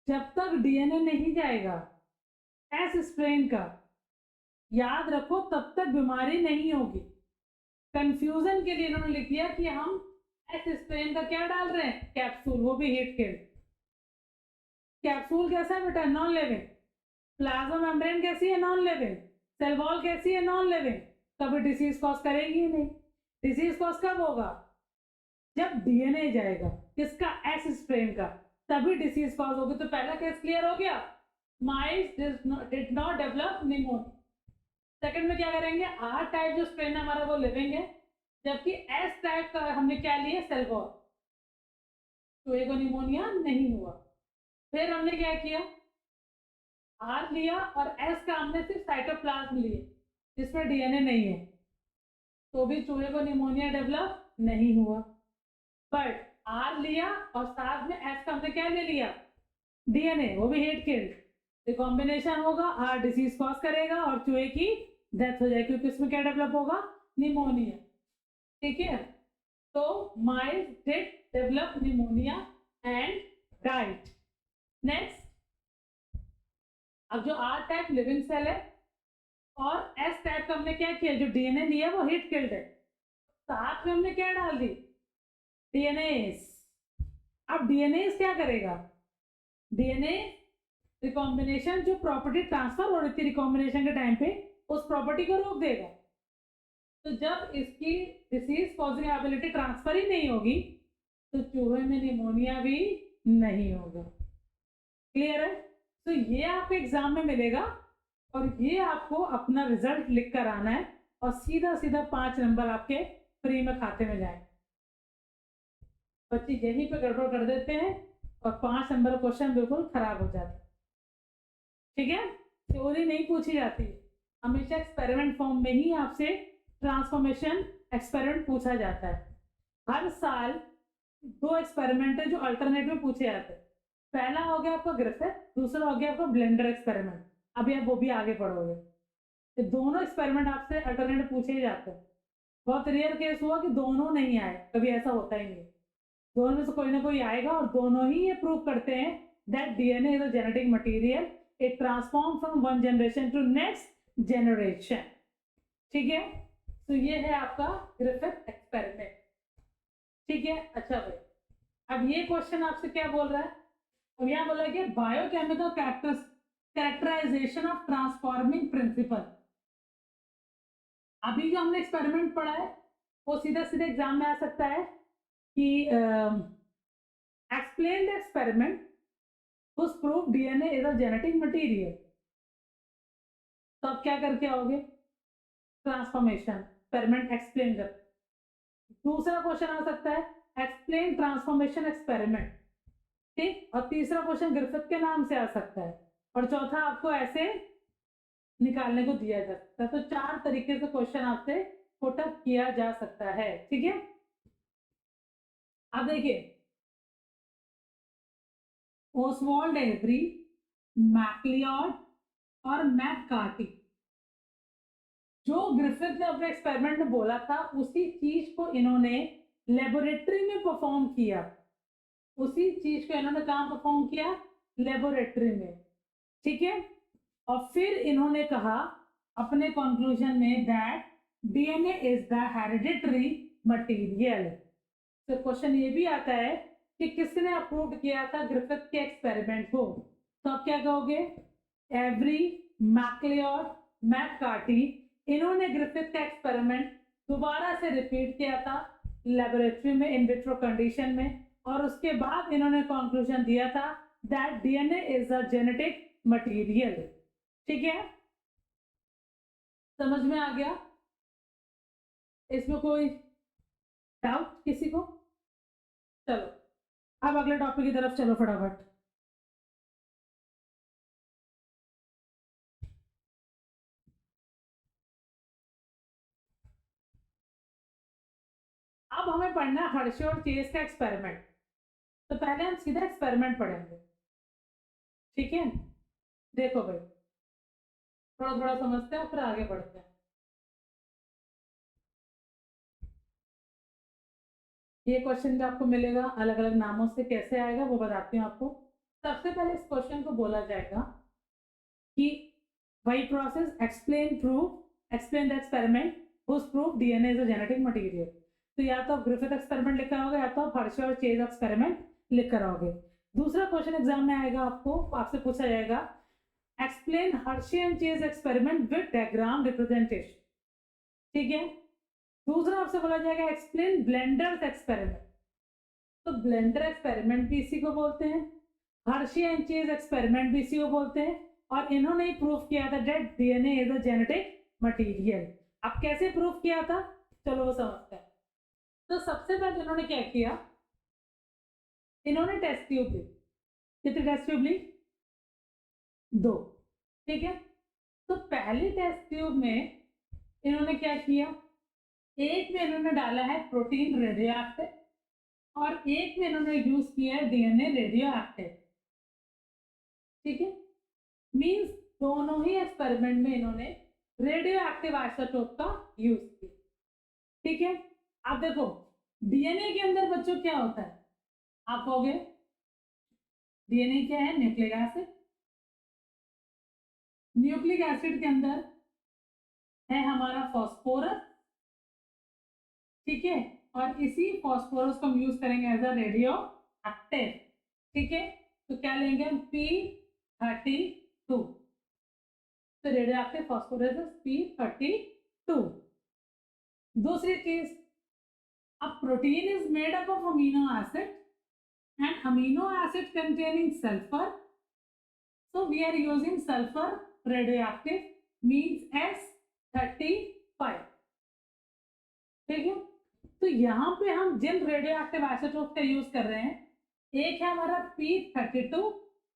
जब तक डीएनए नहीं जाएगा एस स्ट्रेन का, याद रखो तब तक बीमारी नहीं होगी। कंफ्यूजन के लिए इन्होंने लिख दिया कि हम एस स्ट्रेन का क्या डाल रहे हैं, कैप्सूल, वो भी हीट किल्ड। कैप्सूल कैसा है बेटा, नॉन लिविंग। प्लाज्मा मेम्ब्रेन कैसी है, नॉन लिविंग। सेल वॉल कैसी है, नॉन लिविंग। कभी डिसीज कॉज करेगी ही नहीं। डिसीज कॉज कब होगा, जब डीएनए जाएगा किसका, एस स्ट्रेन का, तभी डिसीज कॉज होगी। तो पहला केस क्लियर हो गया, mice did not develop pneumonia. Second में क्या करेंगे, आर टाइप जो स्ट्रेन है हमारा वो लिविंग है, जबकि एस टाइप का हमने क्या लिया, सेल वॉल, तो को निमोनिया नहीं हुआ। फिर हमने क्या किया, आर लिया और एस का हमने सिर्फ साइटोप्लाज्म लिए जिसमें डीएनए नहीं है, तो भी चूहे को निमोनिया डेवलप नहीं हुआ। बट आर लिया और साथ में एस का हमने क्या ले लिया, डीएनए, वो भी हीट किल्ड। कॉम्बिनेशन होगा, आर डिसीज कॉज करेगा और चूहे की डेथ हो जाएगी, क्योंकि इसमें क्या डेवलप होगा, निमोनिया। ठीक है, तो mice did develop pneumonia and died. Next, अब जो आर टाइप लिविंग सेल है और एस टाइप का हमने क्या किया, जो डीएनए लिया वो हीट किल्ड है, साथ में हमने क्या डाल दी, डीएनएस। अब डीएनएस क्या करेगा, डीएनए रिकॉम्बिनेशन, जो प्रॉपर्टी ट्रांसफर हो रही थी रिकॉम्बिनेशन के टाइम पे, उस प्रॉपर्टी को रोक देगा। तो जब इसकी डिसीज कॉजिंग एबिलिटी ट्रांसफर ही नहीं होगी तो चूहे में निमोनिया भी नहीं होगा। क्लियर है, तो ये आपके एग्जाम में मिलेगा और ये आपको अपना रिजल्ट लिख कर आना है और सीधा सीधा 5 नंबर आपके फ्री में खाते में जाए। बच्चे यहीं पे गड़बड़ कर देते हैं और 5 नंबर क्वेश्चन बिल्कुल खराब हो जाते हैं। ठीक है, थ्योरी नहीं पूछी जाती, हमेशा एक्सपेरिमेंट फॉर्म में ही आपसे ट्रांसफॉर्मेशन एक्सपेरिमेंट पूछा जाता है। हर साल 2 एक्सपेरिमेंट है जो अल्टरनेट में पूछे जाते हैं। पहला हो गया आपका ग्रिफिथ, दूसरा हो गया आपका ब्लेंडर एक्सपेरिमेंट, अभी आप वो भी आगे पढ़ोगे। ये दोनों एक्सपेरिमेंट आपसे अल्टरनेट पूछे ही जाते हैं। बहुत रेयर केस हुआ कि दोनों नहीं आए, कभी ऐसा होता ही नहीं, दोनों में से कोई ना कोई आएगा और दोनों ही ये प्रूव करते हैं that DNA is a genetic material, it transform from one generation to next generation. ठीक है, तो ये है आपका ग्रिफिथ एक्सपेरिमेंट। ठीक है, अच्छा भाई, अब ये क्वेश्चन आपसे क्या बोल रहा है, अब यहाँ बोला कि biochemical characterisation of transforming principle. अभी जो हमने एक्सपेरिमेंट पढ़ा है वो सीधा सीधा एग्जाम में आ सकता है कि explain the experiment whose proof DNA is a genetic material। तो आप क्या करके आओगे, ट्रांसफॉर्मेशन एक्सपेरिमेंट एक्सप्लेन कर। दूसरा क्वेश्चन आ सकता है एक्सप्लेन ट्रांसफॉर्मेशन एक्सपेरिमेंट, ठीक, और तीसरा क्वेश्चन ग्रिफिथ के नाम से आ सकता है, और चौथा आपको ऐसे निकालने को दिया जा सकता है। तो 4 तरीके से क्वेश्चन आपसे पुट अप किया जा सकता है। ठीक है, अब देखिए, ओसवाल्ड एवरी, मैक्लियोड और मैककार्टी, जो ग्रिफिथ ने अपने एक्सपेरिमेंट में बोला था उसी चीज को इन्होंने लेबोरेटरी में परफॉर्म किया, उसी चीज को इन्होंने कहां परफॉर्म किया, लेबोरेटरी में। ठीक है, और फिर इन्होंने कहा अपने कंक्लूजन में that DNA is the hereditary material. तो क्वेश्चन ये भी आता है कि किसने अप्रूव किया था ग्रिफिथ के एक्सपेरिमेंट को, तो आप क्या कहोगे, एवरी, मैक्लियोड, मैककार्टी, इन्होंने ग्रिफिथ का एक्सपेरिमेंट दोबारा से रिपीट किया था लेबोरेटरी में इन विट्रो कंडीशन में, और उसके बाद इन्होंने कंक्लूजन दिया था that DNA is a genetic material. ठीक है, समझ में आ गया, इसमें कोई डाउट किसी को? चलो अब अगले टॉपिक की तरफ चलो फटाफट। अब हमें पढ़ना है हर्शे और चेस का एक्सपेरिमेंट, तो पहले हम सीधा एक्सपेरिमेंट पढ़ेंगे। ठीक है, देखो भाई, थोड़ा थोड़ा समझते हैं फिर आगे बढ़ते हैं। ये क्वेश्चन भी आपको मिलेगा अलग अलग नामों से, कैसे आएगा वो बताती हूँ आपको। सबसे पहले इस क्वेश्चन को बोला जाएगा कि वही process, explain proof, explain the experiment whose proof DNA is a genetic material। तो या तो आप ग्रिफिथ एक्सपेरिमेंट लिख कर आओगे या तो आप हर्शे और चेज एक्सपेरिमेंट लिख कर आओगे। दूसरा क्वेश्चन एग्जाम में आएगा, आपसे पूछा जाएगा explain Hershey and chase experiment with diagram representation, ठीक है। दूसरा आपसे बोला जाएगा एक्सप्लेन ब्लेंडर्स एक्सपेरिमेंट, तो ब्लेंडर एक्सपेरिमेंट भी इसी को बोलते हैं, हर्शे एंड चेज एक्सपेरिमेंट भी इसी को बोलते हैं, और इन्होंने ही प्रूव किया था that DNA is a genetic material. अब कैसे प्रूव किया था, चलो वो समझते हैं। तो सबसे पहले इन्होंने क्या किया, इन्होंने टेस्ट ट्यूब ली, कितनी टेस्ट ट्यूब ली, 2, ठीक है। तो पहली टेस्ट ट्यूब में इन्होंने क्या किया, एक में इन्होंने डाला है प्रोटीन रेडियो एक्टिव और एक में इन्होंने यूज किया है डीएनए रेडियो एक्टिव, ठीक है। मींस दोनों ही एक्सपेरिमेंट में इन्होंने रेडियो एक्टिव आइसोटोप का यूज किया, ठीक है। आप देखो डीएनए के अंदर बच्चों क्या होता है, आप कहोगे डीएनए क्या है, न्यूक्लिक एसिड, न्यूक्लिक एसिड के अंदर है हमारा फॉस्फोरस, ठीक है, और इसी फॉस्फोरस को हम यूज करेंगे एज अ रेडियो एक्टिव, ठीक है। तो क्या लेंगे हम P32, तो रेडियो एक्टिव फॉस्फोरस P32। दूसरी चीज, a protein is made up of amino acid and amino acid containing sulfur, so we are using sulfur radioactive means S35, ठीक है। तो यहाँ पे हम जिन रेडियो एक्टिव आइसोटोप का यूज कर रहे हैं, एक है हमारा P32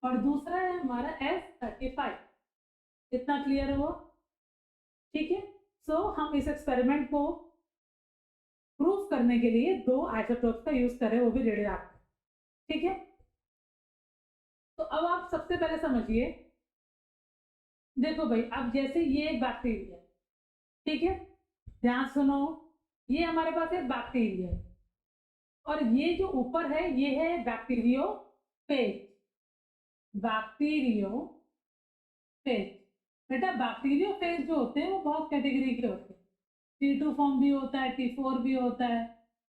और दूसरा है हमारा S35, इतना क्लियर हुआ, ठीक है। सो हम इस एक्सपेरिमेंट को प्रूफ करने के लिए 2 आइसोटोप का यूज करें, वो भी रेडियो एक्टिव, ठीक है। तो अब आप सबसे पहले समझिए, देखो भाई, अब जैसे ये एक बैक्टीरिया, ठीक है, ध्यान सुनो, ये हमारे पास एक बैक्टीरिया और ये जो ऊपर है ये है बैक्टीरियोफेज, बैक्टीरियोफेज। बेटा बैक्टीरियोफेज जो होते हैं वो बहुत कैटेगरी के होते हैं, T2 फॉर्म भी होता है, T4 भी होता है,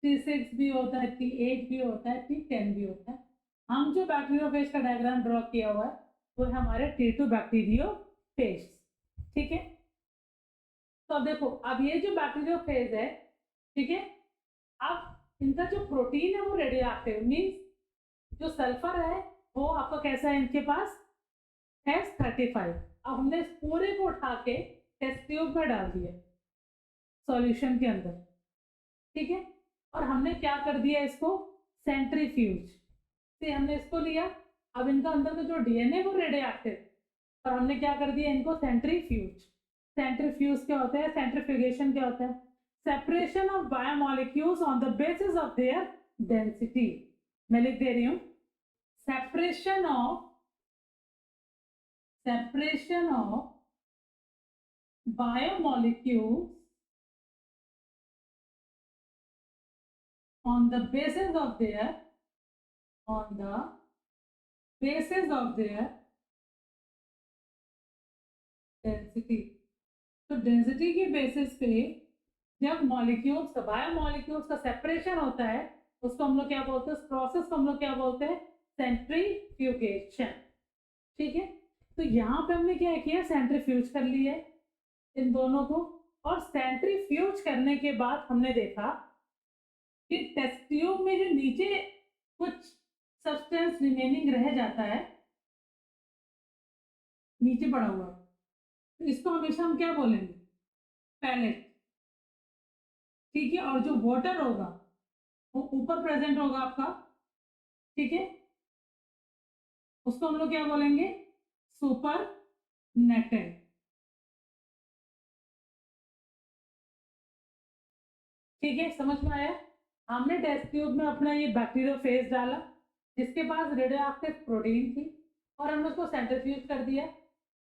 T6 भी होता है, T8 भी होता है, T10 भी होता है। हम जो बैक्टीरियोफेज का डायग्राम ड्रॉ किया हुआ है वो है हमारे T2 बैक्टीरियोफेज, ठीक है। तो अब देखो, अब ये जो बैक्टीरियोफेज है, ठीक है, अब इनका जो प्रोटीन है वो रेडियो एक्टिव, मीन्स जो सल्फर है वो आपका कैसा है इनके पास, S35। अब हमने इस पूरे को उठा के टेस्ट ट्यूब में डाल दिया सॉल्यूशन के अंदर, ठीक है, और हमने क्या कर दिया इसको, सेंट्रीफ्यूज से हमने इसको लिया। अब इनका अंदर का जो डीएनए वो रेडियो एक्टिव और हमने क्या कर दिया इनको सेंट्रीफ्यूज। सेंट्रीफ्यूज क्या होता है, सेंट्रीफ्यूगेशन क्या होता है, separation of biomolecules on the basis of their density. मैं लिख दे रही हूं, separation of biomolecules on the basis of their density. तो डेंसिटी के बेसिस पे जब मॉलिक्यूल्स बायोमोलिक्यूल्स का सेपरेशन होता है उसको हम लोग क्या बोलते हैं, उस प्रोसेस को हम लोग क्या बोलते हैं, सेंट्रीफ्यूगेशन, ठीक है। तो यहाँ पे हमने क्या किया, सेंट्रीफ्यूज कर लिया इन दोनों को, और सेंट्रीफ्यूज करने के बाद हमने देखा कि टेस्ट ट्यूब में जो नीचे कुछ सब्सटेंस रिमेनिंग रह जाता है, नीचे पड़ा हुआ, तो इसको हमेशा हम क्या बोलेंगे, पैलेट, ठीक है। और जो वाटर होगा वो ऊपर प्रेजेंट होगा आपका, ठीक है, उसको हम लोग क्या बोलेंगे, सुपर नेटेड, ठीक है। समझ में आया, हमने टेस्ट ट्यूब में अपना ये बैक्टीरियोफेज डाला जिसके पास रेडियो एक्टिव प्रोटीन थी और हमने उसको सेंट्रीफ्यूज कर दिया।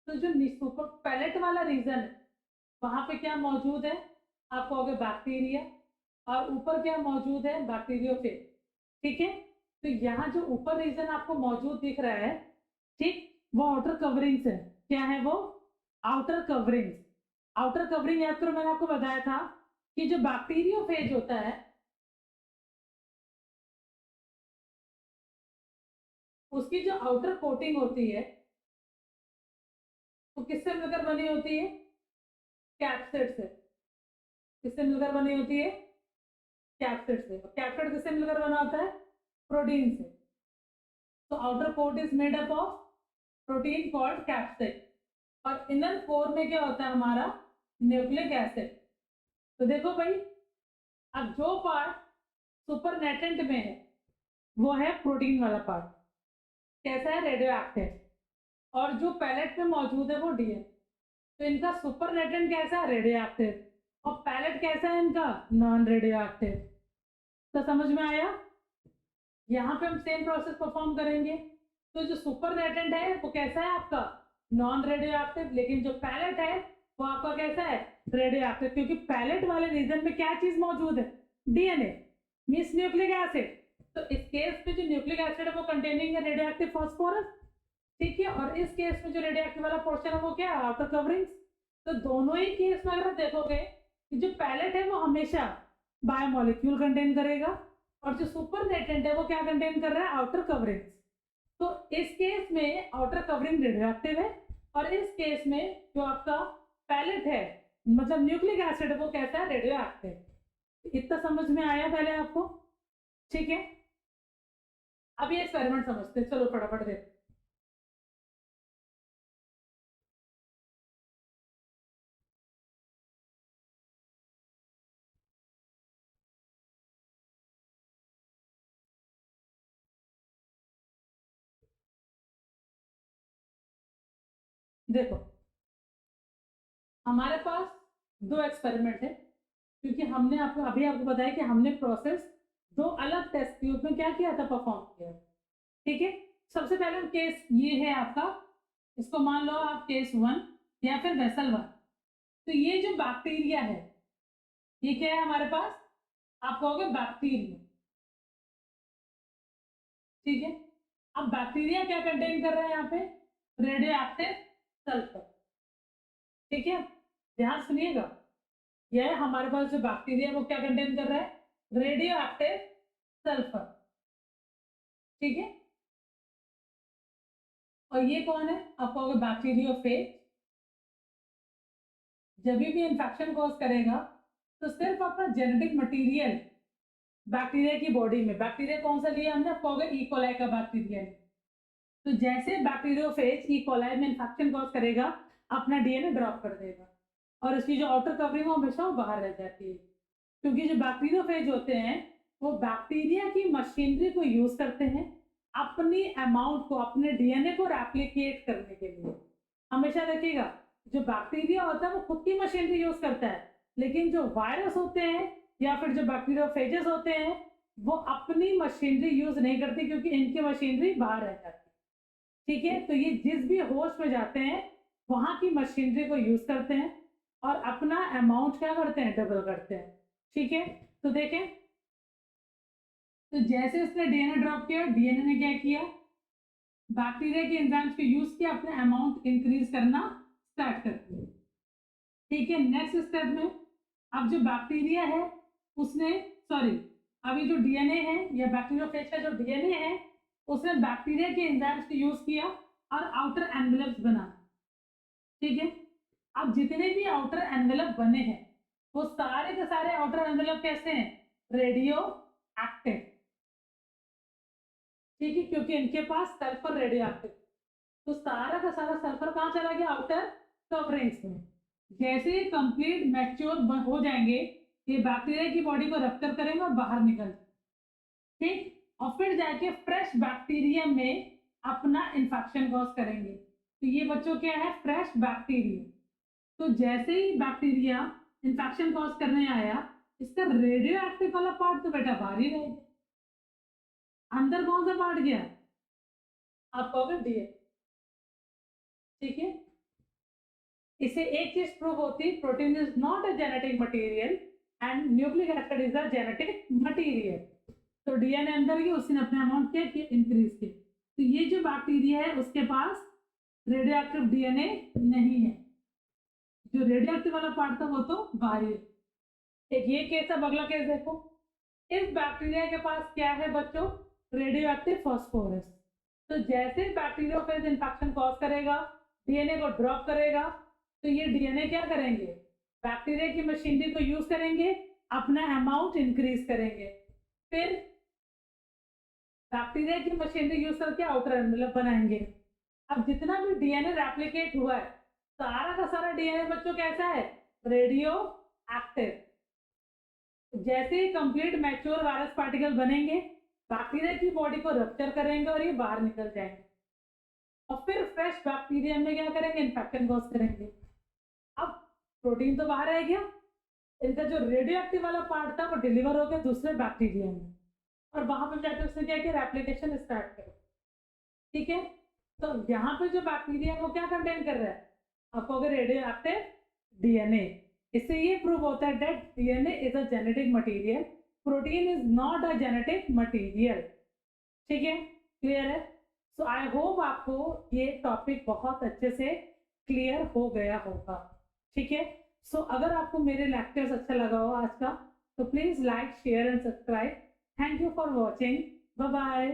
तो जो सुपर पैलेट वाला रीजन है वहां पे क्या मौजूद है, आप कहोगे बैक्टीरिया, और ऊपर क्या मौजूद है, बैक्टीरियोफेज, ठीक है। तो यहाँ जो ऊपर रीजन आपको मौजूद दिख रहा है, ठीक, वो आउटर कवरिंग्स है। क्या है वो, आउटर कवरिंग्स। आउटर कवरिंग याद करो, मैंने आपको बताया था कि जो बैक्टीरियोफेज होता है उसकी जो आउटर कोटिंग होती है वो किससे मिलकर बनी होती है? कैप्सिड से। किससे मिलकर बनी होती है? कैप्सिड से। कैप्सिड किससे मिलकर बना होता है? प्रोटीन से। तो outer coat is made up of protein called capsid, और इनर कोर में क्या होता है हमारा? Nucleic acid. तो देखो भाई, अब जो पार्ट सुपरनेटेंट में है वो है प्रोटीन वाला पार्ट, कैसा है? Radio active. और जो पैलेट में मौजूद है वो डीएनए। तो इनका सुपरनेटेंट कैसा है? Radio active. और पैलेट कैसा है इनका? Non radio active. तो समझ में आया? यहाँ पे हम सेम प्रोसेस परफॉर्म करेंगे। तो जो सुपरनेटेंट है वो कैसा है आपका? Non radio active. लेकिन जो पैलेट है वो आपका कैसा है? Radio active. क्योंकि पैलेट वाले रीजन में क्या चीज मौजूद है? DNA means nucleic acid. तो इस केस में जो न्यूक्लिक एसिड है वो कंटेनिंग है रेडियो एक्टिव फास्फोरस, ठीक है। और इस केस में जो रेडियो एक्टिव वाला पोर्शन है वो क्या है? Outer covering. तो दोनों ही केस में अगर देखोगे कि जो पैलेट है वो हमेशा बायोमोलिक्यूल कंटेन करेगा, और जो सुपरनेटेंट है वो क्या कंटेन कर रहा है? Outer covering. तो इस केस में आउटर कवरिंग रेडियो एक्टिव है, और इस केस में जो आपका पैलेट है मतलब न्यूक्लिक एसिड है वो कैसा है? Radio active. इतना समझ में आया पहले आपको? ठीक है। अब ये एक्सपेरिमेंट समझते, चलो फटाफट देखते। देखो, हमारे पास दो एक्सपेरिमेंट है, क्योंकि हमने आपको अभी आपको बताया कि हमने प्रोसेस दो अलग टेस्ट ट्यूब में क्या किया था? परफॉर्म किया। ठीक है। सबसे पहले केस ये है आपका, इसको मान लो आप केस 1 या फिर वेसल 1। तो ये जो बैक्टीरिया है ये क्या है हमारे पास? आप कहोगे बैक्टीरिया, ठीक है। अब बैक्टीरिया क्या कंटेन कर रहा है यहाँ पे? रेडियो एक्टिव सल्फर, ठीक है। ध्यान सुनिएगा, यह हमारे पास जो बैक्टीरिया है वो क्या कंटेन कर रहा है? रेडियो एक्टिव सल्फर, ठीक है। और ये कौन है? आप कहोगे बैक्टीरियोफेज। जब भी इन्फेक्शन कॉज करेगा तो सिर्फ अपना जेनेटिक मटेरियल बैक्टीरिया की बॉडी में, बैक्टीरिया कौन सा लिया हमने? आप कहोगे ई कोलाई का बैक्टीरिया। तो जैसे बैक्टीरियोफेज ई कोलाई में इन्फेक्शन कॉज करेगा अपना डीएनए ड्रॉप कर देगा, और इसकी जो आउटर कवरिंग है हमेशा वो बाहर रह जाती है। क्योंकि जो बैक्टीरियोफेज होते हैं वो बैक्टीरिया की मशीनरी को यूज करते हैं अपनी अमाउंट को, अपने डीएनए को रेप्लिकेट करने के लिए। हमेशा देखिएगा, जो बैक्टीरिया होता है वो खुद की मशीनरी यूज करता है, लेकिन जो वायरस होते हैं या फिर जो बैक्टीरियोफेजेस होते हैं वो अपनी मशीनरी यूज नहीं करती, क्योंकि इनकी मशीनरी बाहर रह जाती है, ठीक है। तो ये जिस भी होस्ट में जाते हैं वहां की मशीनरी को यूज करते हैं और अपना अमाउंट क्या करते हैं? डबल करते हैं, ठीक है। तो देखें, तो जैसे इसने डीएनए ड्रॉप किया, डीएनए ने क्या किया? बैक्टीरिया के एंजाइम्स को यूज किया, अपने अमाउंट इंक्रीज करना स्टार्ट कर दिया, ठीक है। नेक्स्ट स्टेप में अब जो बैक्टीरिया है उसने, सॉरी, अभी जो डीएनए है या बैक्टीरियोफेज का जो डीएनए है उसने बैक्टीरिया के एंजाइम्स को यूज किया और आउटर एनवेलप्स बना, ठीक है। अब जितने भी आउटर एनवेलप बने हैं वो सारे के सारे आउटर एनवेलप कैसे हैं? रेडियो एक्टिव, ठीक है, क्योंकि इनके पास सल्फर रेडियो एक्टिव। तो सारा का सारा सल्फर कहाँ चला गया? आउटर कवरिंग्स में। जैसे ही कंप्लीट मैच्योर हो जाएंगे ये बैक्टीरिया की बॉडी को रप्चर करेंगे और बाहर निकल, ठीक। और फिर जाके फ्रेश बैक्टीरिया में अपना इन्फेक्शन कॉज करेंगे। तो ये बच्चों क्या है? Fresh bacteria. तो जैसे ही बैक्टीरिया इन्फेक्शन कॉज करने आया, इसका रेडियो एक्टिव वाला पार्ट तो बेटा बाहर ही रह गया, अंदर कौन सा पार्ट गया? आप कहोगे डीएनए, ठीक है। इसे एक चीज प्रूव होती, protein is not a genetic material and nucleic acid is a genetic material. तो डीएनए अंदर गया, उसने अपने अमाउंट क्या किया? इंक्रीज किया। तो ये जो बैक्टीरिया है उसके पास रेडियो एक्टिव डीएनए नहीं है, जो रेडियो एक्टिव वाला पार्ट था वो तो बाहर ही। एक ये केस, अब अगला केस देखो। इस बैक्टीरिया के पास क्या है बच्चों? Radio active phosphorus. तो जैसे बैक्टीरियोफेज इन्फेक्शन कॉज करेगा, डीएनए को ड्रॉप करेगा, तो ये डीएनए क्या करेंगे, बैक्टीरिया की मशीनरी को यूज करेंगे, अपना अमाउंट इंक्रीज करेंगे, फिर बैक्टीरिया की मशीनरी यूज करके आउटर एनवेलप बनाएंगे। अब जितना भी डीएनए रेप्लिकेट हुआ है, सारा का सारा डीएनए बच्चों कैसा है, रेडियो एक्टिव। जैसे ही कंप्लीट मैच्योर वायरस पार्टिकल बनेंगे, बैक्टीरिया की बॉडी को रप्चर करेंगे और ये बाहर निकल जाएंगे, और फिर फ्रेश बैक्टीरिया में क्या करेंगे, इन्फेक्शन कॉज करेंगे। अब प्रोटीन तो बाहर आ गया, इनका जो रेडियो एक्टिव वाला पार्ट था वो डिलीवर हो गया दूसरे बैक्टीरिया में, और वहां पे जाके उसने क्या किया, रेप्लिकेशन स्टार्ट करा। ठीक है, तो यहाँ पे जो बैक्टीरिया है वो क्या कंटेन कर रहा है, आपको अगर रेडियो एक्टिव डीएनए। इससे ये प्रूव होता है that DNA is a genetic material, protein is not a genetic material. ठीक है, क्लियर है? सो आई होप आपको ये टॉपिक बहुत अच्छे से क्लियर हो गया होगा। ठीक है, सो अगर आपको मेरे लेक्चर्स अच्छा लगा हो आज का, तो please like share and subscribe. Thank you for watching, bye bye.